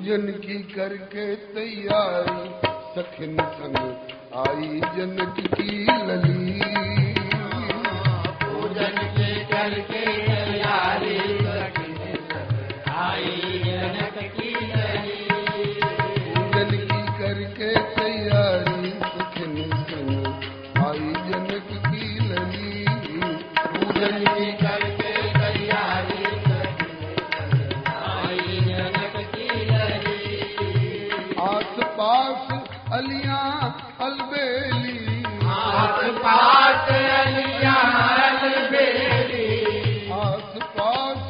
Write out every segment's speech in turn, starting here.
पूजन की करके तैयारी सखिन संग आई जनक की लली। पूजन की करके तैयारी सखिन संग आई जनक की लली। पूजन की करके तैयारी सखिन संग आई जनक की लली। पूजन की करके तैयारी सखिन संग आई जनक की लली। आस पास अलियां अलबेली, आस पास अलियां अलबेली, आस पास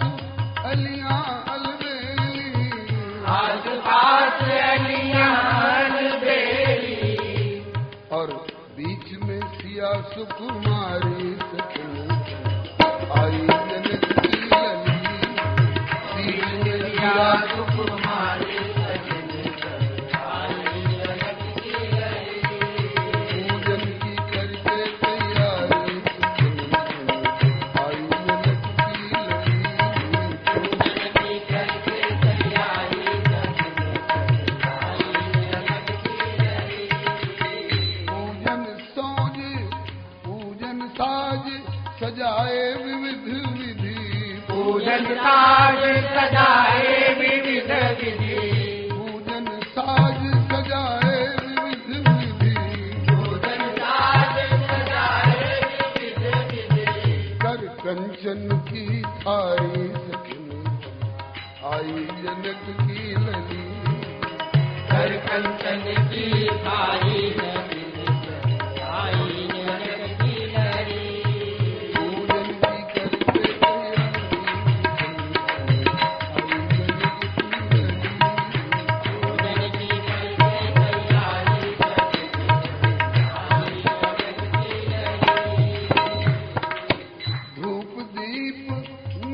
अलियां अलबेली, आस पास अलियां अलबेली। और बीच में सिया सुकुमारी सखिन आई जनक की लली। बीच में सिया सुकुमारी सखिन संग आई जनक की लली। पूजन की करके तैयारी सखिन संग आई जनक की लली। पूजन की करके तैयारी सखिन संग आई जनक की लली। पूजन सोज पूजन साज सजाए विविध विधि। पूजन साज सजाए विविध विधि। पूजन साज सजाए विविध विधि। पूजन साज सजाए विविध विधि। कर कंचन की थारी सखिन आई जनक की लली। कर कंचन की थारी सखिन संग आई जनक की लली। पूजन की करके तैयारी पूजन की करके तैयारी सखिन संग आई जनक की लली। धूप दीप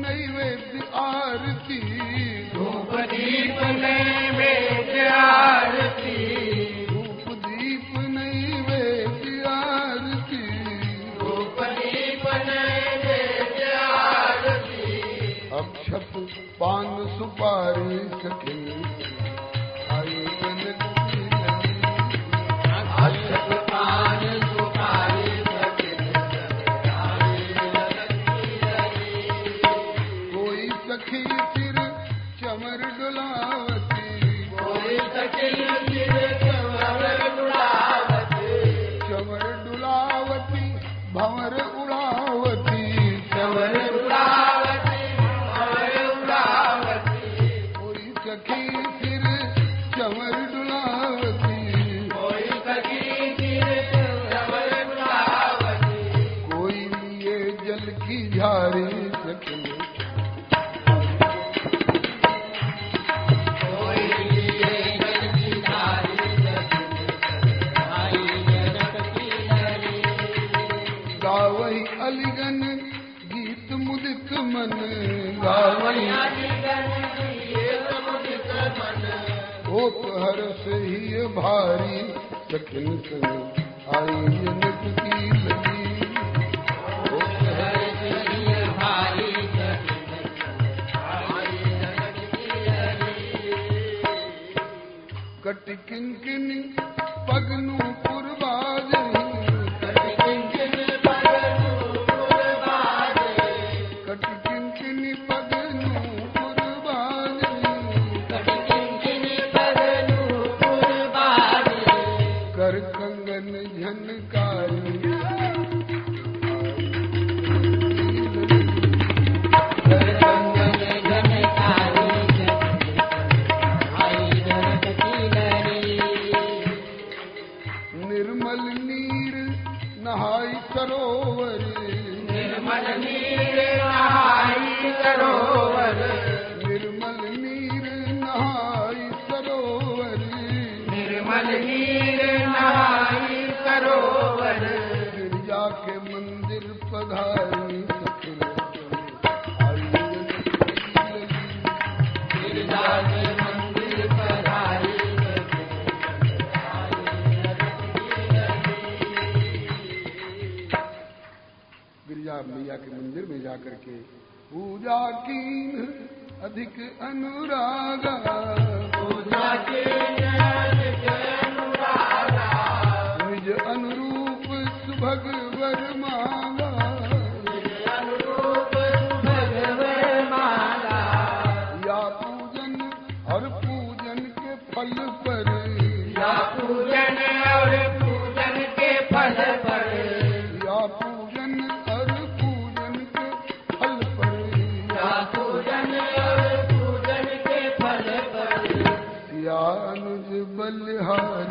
नैवेद्य आरती। धूप दीप नैवेद्य आरती। धूप दीप नैवेद्य आरती। धूप दीप नैवेद्य आरती। अक्षत पान सुपारी सखिन आई जनक की लली। अक्षत पान सुपारी सखिन संग आई जनक की लली। कोई सखी सिर चमर डुलावती। कोई सखी सिर चमर डुलावती। चमर डुलावती भंवर उड़ावती। चमर डुलावती भंवर उड़ावती। कोई सखी सिर चमर डुलावती। कोई सखी सिर चमर डुलावती। कोई लिए जल की झारी सखिन कोई लिए जल की धारी सखिन संग आई जनक की लली। गावही अलिगन गीत मुदित मन। गावही ओप हरस ही भारी सखिन संग आई जनक की लली। ओप हरस भारी सखिन संग आई जनक की लली। कट किंकिनी पगनु पुरबाजही। किंकिन पगनु पुरबाजे। कट किंकिनी पगनु पुरबाजही। किंकिन पगनु पुरबाजे। कर कंगन झनकारी कर कंगन झनकारी आई जनक की लली। निर्मल नीर नहाई सरोवर। निर्मल नीर नहाई सरोवर। निर्मल नीर नहाई सरोवर। निर्मल नीर नहाई सरोवर। गिरजा के मंदिर पधारी सखिन आई जनक की लली। गिरजा के मंदिर पधारी सखिन संग आई जनक की लली। गिरजा मैया के मंदिर में जाकर के पूजा कीन अधिक अनुरागा। पूजा पूजन और पूजन के फल पर या पूजन और पूजन के फल पर सिया अनुज बलिहारी